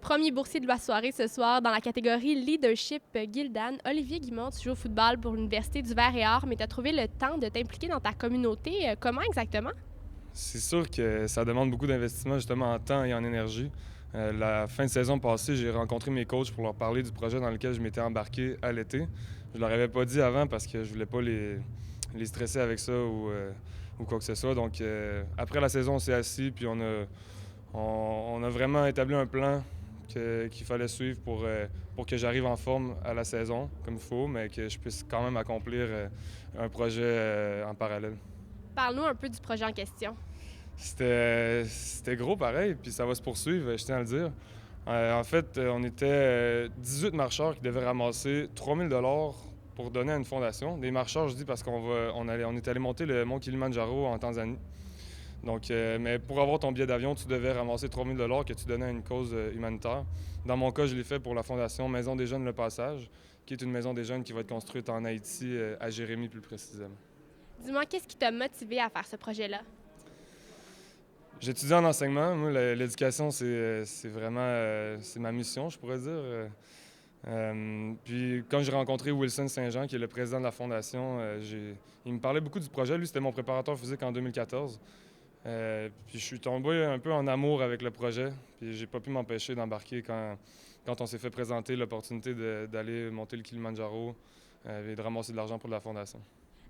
Premier boursier de la soirée ce soir dans la catégorie Leadership Gildan. Olivier Guimond, tu joues au football pour l'Université du Verre-et-Art, mais tu as trouvé le temps de t'impliquer dans ta communauté. Comment exactement? C'est sûr que ça demande beaucoup d'investissement justement en temps et en énergie. La fin de saison passée, j'ai rencontré mes coachs pour leur parler du projet dans lequel je m'étais embarqué à l'été. Je leur avais pas dit avant parce que je voulais pas les stresser avec ça ou quoi que ce soit. Donc après la saison, on s'est assis puis on a vraiment établi un plan qu'il fallait suivre pour que j'arrive en forme à la saison comme il faut, mais que je puisse quand même accomplir un projet en parallèle. Parle-nous un peu du projet en question. C'était gros pareil, puis ça va se poursuivre, je tiens à le dire. En fait, on était 18 marcheurs qui devaient ramasser 3 000 $ pour donner à une fondation. Des marcheurs, je dis parce on est allé monter le mont Kilimandjaro en Tanzanie. Donc, mais pour avoir ton billet d'avion, tu devais ramasser 3 000 $ que tu donnais à une cause humanitaire. Dans mon cas, je l'ai fait pour la fondation Maison des Jeunes Le Passage, qui est une maison des jeunes qui va être construite en Haïti, à Jérémie plus précisément. Dis-moi, qu'est-ce qui t'a motivé à faire ce projet-là? J'étudie en enseignement. Moi, l'éducation, c'est vraiment c'est ma mission, je pourrais dire. Puis quand j'ai rencontré Wilson Saint-Jean, qui est le président de la fondation, il me parlait beaucoup du projet. Lui, c'était mon préparateur physique en 2014. Puis je suis tombé un peu en amour avec le projet. Puis j'ai pas pu m'empêcher d'embarquer quand on s'est fait présenter l'opportunité d'aller monter le Kilimandjaro et de ramasser de l'argent pour la fondation.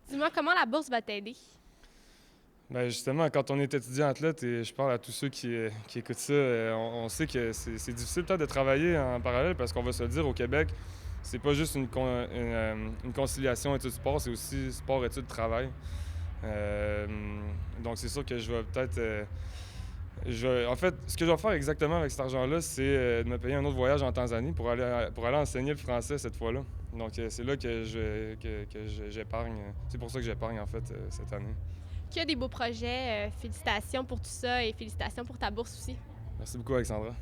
Dis-moi, comment la bourse va t'aider? Bien, justement, quand on est étudiant athlète, et je parle à tous ceux qui écoutent ça, on sait que c'est difficile peut-être de travailler en parallèle parce qu'on va se le dire, au Québec, c'est pas juste une conciliation études-sport, c'est aussi sport-études-travail. Donc c'est sûr que je vais peut-être... en fait, ce que je vais faire exactement avec cet argent-là, c'est de me payer un autre voyage en Tanzanie pour aller enseigner le français cette fois-là. Donc c'est là que j'épargne. C'est pour ça que j'épargne, en fait, cette année. Qu'il y a des beaux projets. Félicitations pour tout ça et félicitations pour ta bourse aussi. Merci beaucoup, Alexandra.